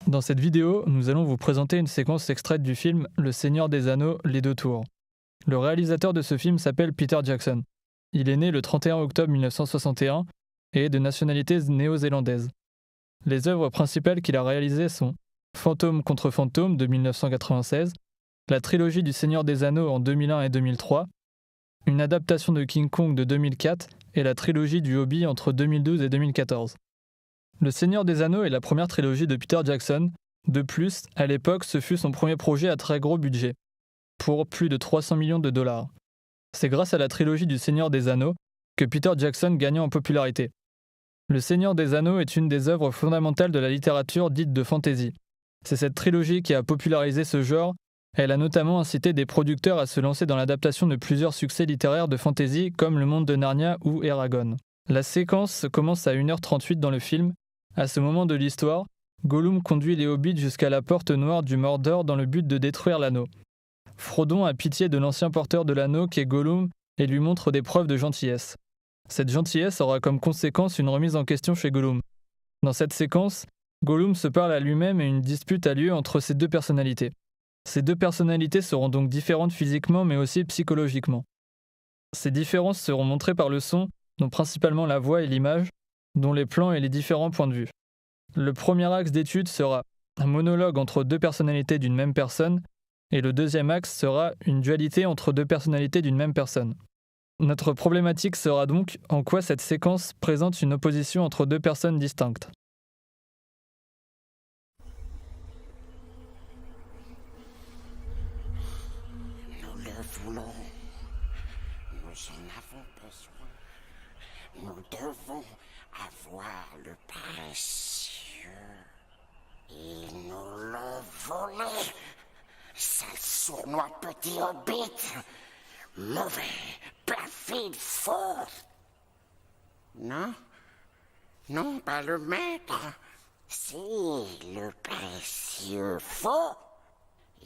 Dans cette vidéo, nous allons vous présenter une séquence extraite du film Le Seigneur des Anneaux, Les Deux Tours. Le réalisateur de ce film s'appelle Peter Jackson. Il est né le 31 octobre 1961 et est de nationalité néo-zélandaise. Les œuvres principales qu'il a réalisées sont Fantôme contre Fantôme de 1996, la trilogie du Seigneur des Anneaux en 2001 et 2003, une adaptation de King Kong de 2004 et la trilogie du Hobbit entre 2012 et 2014. Le Seigneur des Anneaux est la première trilogie de Peter Jackson. De plus, à l'époque, ce fut son premier projet à très gros budget, pour plus de 300 millions de dollars. C'est grâce à la trilogie du Seigneur des Anneaux que Peter Jackson gagna en popularité. Le Seigneur des Anneaux est une des œuvres fondamentales de la littérature dite de fantasy. C'est cette trilogie qui a popularisé ce genre. Elle a notamment incité des producteurs à se lancer dans l'adaptation de plusieurs succès littéraires de fantasy comme Le Monde de Narnia ou Eragon. La séquence commence à 1h38 dans le film. À ce moment de l'histoire, Gollum conduit les hobbits jusqu'à la porte noire du Mordor dans le but de détruire l'anneau. Frodon a pitié de l'ancien porteur de l'anneau qu'est Gollum et lui montre des preuves de gentillesse. Cette gentillesse aura comme conséquence une remise en question chez Gollum. Dans cette séquence, Gollum se parle à lui-même et une dispute a lieu entre ces deux personnalités. Ces deux personnalités seront donc différentes physiquement mais aussi psychologiquement. Ces différences seront montrées par le son, dont principalement la voix et l'image, dont les plans et les différents points de vue. Le premier axe d'étude sera un monologue entre deux personnalités d'une même personne, et le deuxième axe sera une dualité entre deux personnalités d'une même personne. Notre problématique sera donc en quoi cette séquence présente une opposition entre deux personnes distinctes. Nous le voulons. Nous en avons besoin. Nous devons avoir le précieux. Ils nous l'ont volé. Sale sournois petit hobbit. Mauvais, perfide, faux. Non, non, pas le maître. Si, le précieux faux.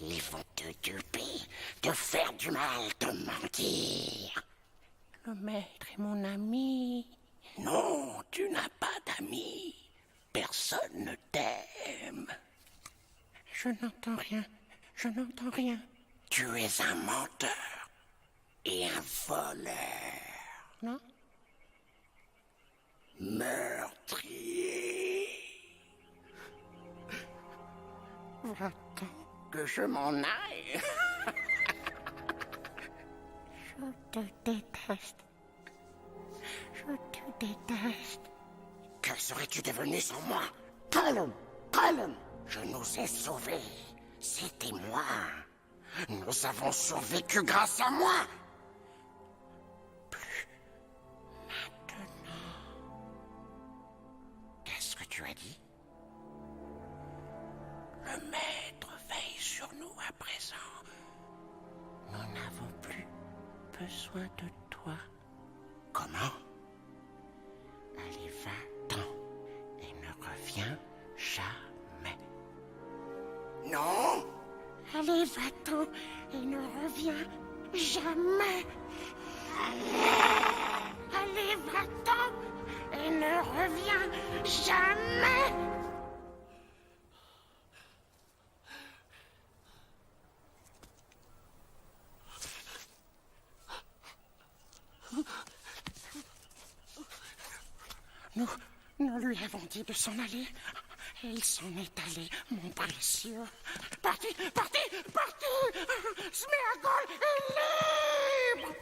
Ils vont te duper, te faire du mal, te mentir. Le maître est mon ami. Non, tu n'as pas d'amis. Personne ne t'aime. Je n'entends rien, je n'entends rien. Tu es un menteur et un voleur. Non? Meurtrier. Va-t'en que je m'en aille. Je te déteste. Je te déteste. Que serais-tu devenu sans moi? Gollum, Gollum, je nous ai sauvés. C'était moi. Nous avons survécu grâce à moi. Plus maintenant. Qu'est-ce que tu as dit? Le maître veille sur nous à présent. Nous n'avons plus besoin de toi. Comment? Allez, va-t'en et ne reviens jamais. Non! Allez, va-t'en et ne reviens jamais. Allez, va-t'en et ne reviens jamais. Nous lui avons dit de s'en aller. Et il s'en est allé, mon précieux. Parti! Sméagol est libre!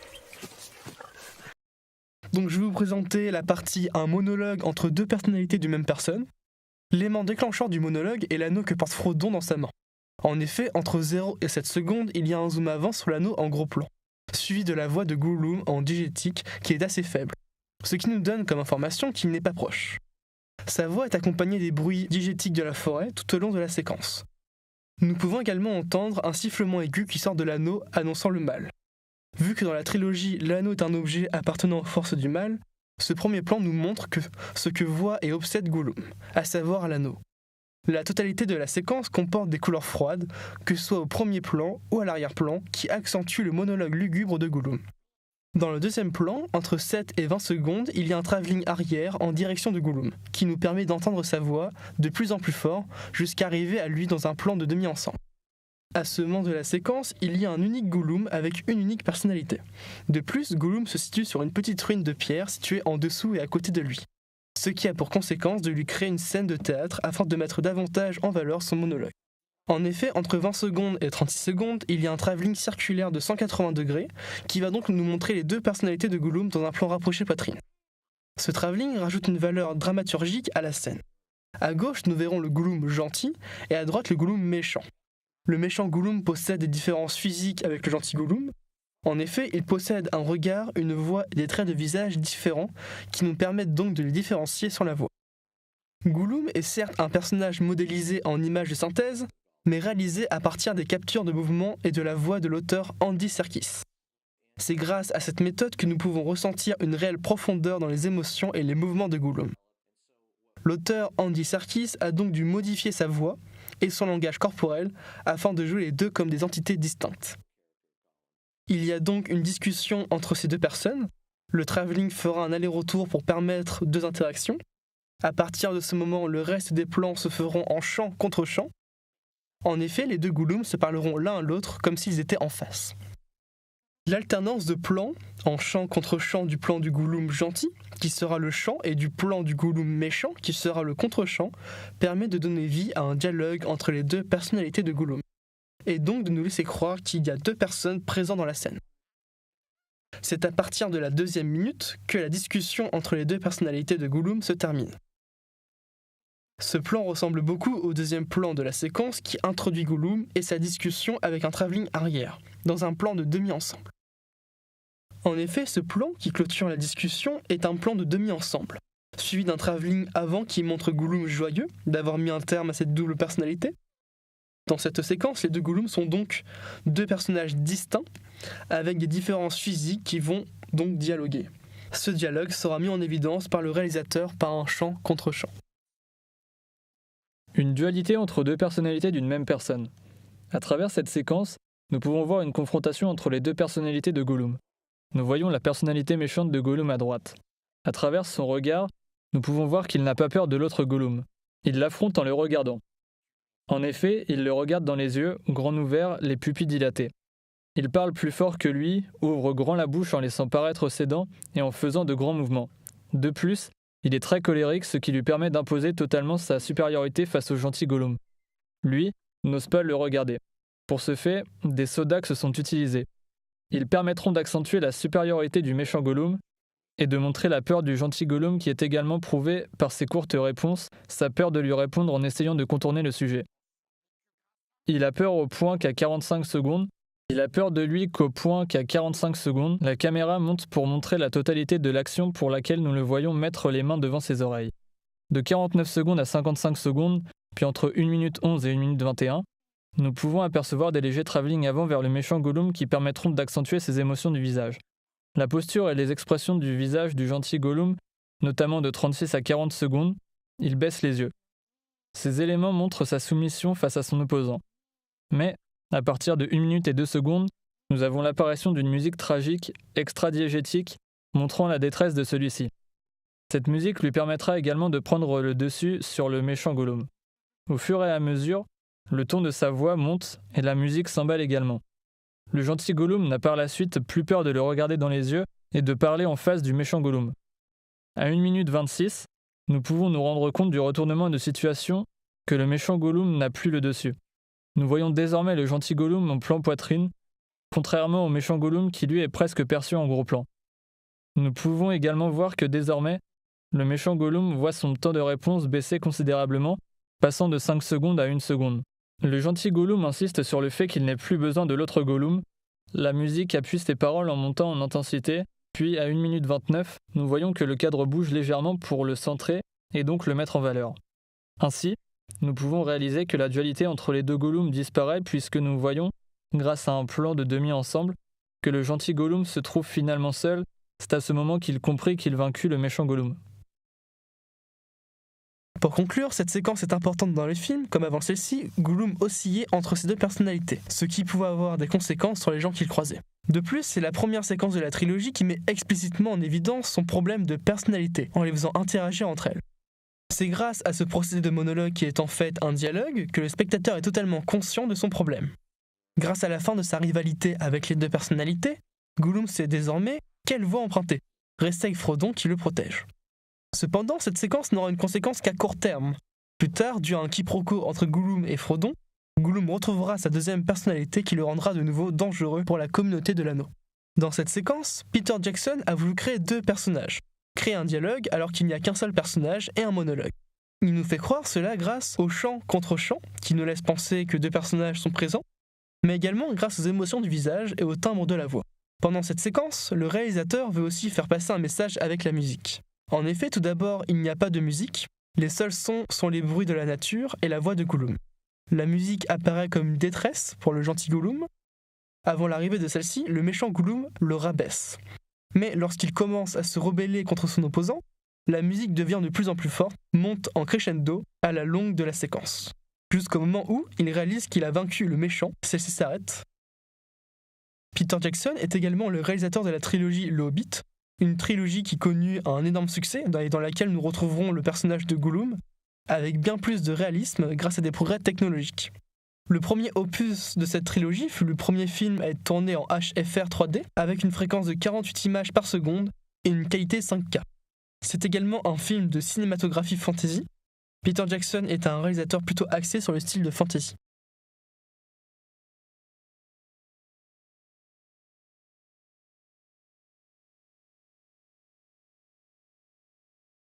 Donc je vais vous présenter la partie un monologue entre deux personnalités d'une même personne. L'élément déclencheur du monologue est l'anneau que porte Frodon dans sa main. En effet, entre 0 et 7 secondes, il y a un zoom avant sur l'anneau en gros plan, suivi de la voix de Gollum en digétique qui est assez faible, ce qui nous donne comme information qu'il n'est pas proche. Sa voix est accompagnée des bruits digétiques de la forêt tout au long de la séquence. Nous pouvons également entendre un sifflement aigu qui sort de l'anneau annonçant le mal. Vu que dans la trilogie, l'anneau est un objet appartenant aux forces du mal, ce premier plan nous montre ce que voit et obsède Gollum, à savoir l'anneau. La totalité de la séquence comporte des couleurs froides, que ce soit au premier plan ou à l'arrière-plan, qui accentuent le monologue lugubre de Gollum. Dans le deuxième plan, entre 7 et 20 secondes, il y a un travelling arrière en direction de Gollum, qui nous permet d'entendre sa voix de plus en plus fort, jusqu'à arriver à lui dans un plan de demi-ensemble. À ce moment de la séquence, il y a un unique Gollum avec une unique personnalité. De plus, Gollum se situe sur une petite ruine de pierre située en dessous et à côté de lui, ce qui a pour conséquence de lui créer une scène de théâtre afin de mettre davantage en valeur son monologue. En effet, entre 20 secondes et 36 secondes, il y a un travelling circulaire de 180 degrés qui va donc nous montrer les deux personnalités de Gollum dans un plan rapproché poitrine. Ce travelling rajoute une valeur dramaturgique à la scène. À gauche, nous verrons le Gollum gentil et à droite le Gollum méchant. Le méchant Gollum possède des différences physiques avec le gentil Gollum. En effet, il possède un regard, une voix et des traits de visage différents qui nous permettent donc de les différencier sans la voix. Gollum est certes un personnage modélisé en image de synthèse, mais réalisé à partir des captures de mouvements et de la voix de l'auteur Andy Serkis. C'est grâce à cette méthode que nous pouvons ressentir une réelle profondeur dans les émotions et les mouvements de Gollum. L'auteur Andy Serkis a donc dû modifier sa voix et son langage corporel afin de jouer les deux comme des entités distinctes. Il y a donc une discussion entre ces deux personnes. Le travelling fera un aller-retour pour permettre deux interactions. À partir de ce moment, le reste des plans se feront en champ contre champ. En effet, les deux Gollum se parleront l'un à l'autre comme s'ils étaient en face. L'alternance de plans, en champ contre champ du plan du Gollum gentil, qui sera le champ, et du plan du Gollum méchant, qui sera le contre-champ, permet de donner vie à un dialogue entre les deux personnalités de Gollum, et donc de nous laisser croire qu'il y a deux personnes présentes dans la scène. C'est à partir de la 2e minute que la discussion entre les deux personnalités de Gollum se termine. Ce plan ressemble beaucoup au 2e plan de la séquence qui introduit Gollum et sa discussion avec un travelling arrière, dans un plan de demi-ensemble. En effet, ce plan qui clôture la discussion est un plan de demi-ensemble, suivi d'un travelling avant qui montre Gollum joyeux d'avoir mis un terme à cette double personnalité. Dans cette séquence, les deux Gollum sont donc deux personnages distincts, avec des différences physiques qui vont donc dialoguer. Ce dialogue sera mis en évidence par le réalisateur par un chant contre chant. Une dualité entre deux personnalités d'une même personne. À travers cette séquence, nous pouvons voir une confrontation entre les deux personnalités de Gollum. Nous voyons la personnalité méchante de Gollum à droite. À travers son regard, nous pouvons voir qu'il n'a pas peur de l'autre Gollum. Il l'affronte en le regardant. En effet, il le regarde dans les yeux, grands ouverts, les pupilles dilatées. Il parle plus fort que lui, ouvre grand la bouche en laissant paraître ses dents et en faisant de grands mouvements. De plus, il est très colérique, ce qui lui permet d'imposer totalement sa supériorité face au gentil Gollum. Lui n'ose pas le regarder. Pour ce fait, des Sodax sont utilisés. Ils permettront d'accentuer la supériorité du méchant Gollum et de montrer la peur du gentil Gollum qui est également prouvée par ses courtes réponses, sa peur de lui répondre en essayant de contourner le sujet. Il a peur au point qu'à 45 secondes, la caméra monte pour montrer la totalité de l'action pour laquelle nous le voyons mettre les mains devant ses oreilles. De 49 secondes à 55 secondes, puis entre 1 minute 11 et 1 minute 21, nous pouvons apercevoir des légers travelling avant vers le méchant Gollum qui permettront d'accentuer ses émotions du visage. La posture et les expressions du visage du gentil Gollum, notamment de 36 à 40 secondes, il baisse les yeux. Ces éléments montrent sa soumission face à son opposant. Mais, à partir de 1 minute et 2 secondes, nous avons l'apparition d'une musique tragique, extra-diégétique, montrant la détresse de celui-ci. Cette musique lui permettra également de prendre le dessus sur le méchant Gollum. Au fur et à mesure, le ton de sa voix monte et la musique s'emballe également. Le gentil Gollum n'a par la suite plus peur de le regarder dans les yeux et de parler en face du méchant Gollum. À 1 minute 26, nous pouvons nous rendre compte du retournement de situation que le méchant Gollum n'a plus le dessus. Nous voyons désormais le gentil Gollum en plan poitrine, contrairement au méchant Gollum qui lui est presque perçu en gros plan. Nous pouvons également voir que désormais, le méchant Gollum voit son temps de réponse baisser considérablement, passant de 5 secondes à 1 seconde. Le gentil Gollum insiste sur le fait qu'il n'ait plus besoin de l'autre Gollum. La musique appuie ses paroles en montant en intensité, puis à 1 minute 29, nous voyons que le cadre bouge légèrement pour le centrer et donc le mettre en valeur. Ainsi, nous pouvons réaliser que la dualité entre les deux Gollum disparaît puisque nous voyons, grâce à un plan de demi-ensemble, que le gentil Gollum se trouve finalement seul. C'est à ce moment qu'il comprit qu'il vaincut le méchant Gollum. Pour conclure, cette séquence est importante dans le film, comme avant celle-ci, Gollum oscillait entre ces deux personnalités, ce qui pouvait avoir des conséquences sur les gens qu'il croisait. De plus, c'est la première séquence de la trilogie qui met explicitement en évidence son problème de personnalité, en les faisant interagir entre elles. C'est grâce à ce procédé de monologue qui est en fait un dialogue que le spectateur est totalement conscient de son problème. Grâce à la fin de sa rivalité avec les deux personnalités, Gollum sait désormais quelle voie emprunter, rester avec Frodon qui le protège. Cependant, cette séquence n'aura une conséquence qu'à court terme. Plus tard, dû à un quiproquo entre Gollum et Frodon, Gollum retrouvera sa deuxième personnalité qui le rendra de nouveau dangereux pour la communauté de l'anneau. Dans cette séquence, Peter Jackson a voulu créer deux personnages, créer un dialogue alors qu'il n'y a qu'un seul personnage et un monologue. Il nous fait croire cela grâce au chant contre chant, qui nous laisse penser que deux personnages sont présents, mais également grâce aux émotions du visage et au timbre de la voix. Pendant cette séquence, le réalisateur veut aussi faire passer un message avec la musique. En effet, tout d'abord, il n'y a pas de musique, les seuls sons sont les bruits de la nature et la voix de Gollum. La musique apparaît comme une détresse pour le gentil Gollum. Avant l'arrivée de celle-ci, le méchant Gollum le rabaisse. Mais lorsqu'il commence à se rebeller contre son opposant, la musique devient de plus en plus forte, monte en crescendo à la longue de la séquence. Jusqu'au moment où il réalise qu'il a vaincu le méchant, celle-ci s'arrête. Peter Jackson est également le réalisateur de la trilogie Le Hobbit, une trilogie qui connut un énorme succès et dans laquelle nous retrouverons le personnage de Gollum avec bien plus de réalisme grâce à des progrès technologiques. Le premier opus de cette trilogie fut le premier film à être tourné en HFR 3D avec une fréquence de 48 images par seconde et une qualité 5K. C'est également un film de cinématographie fantasy. Peter Jackson est un réalisateur plutôt axé sur le style de fantasy.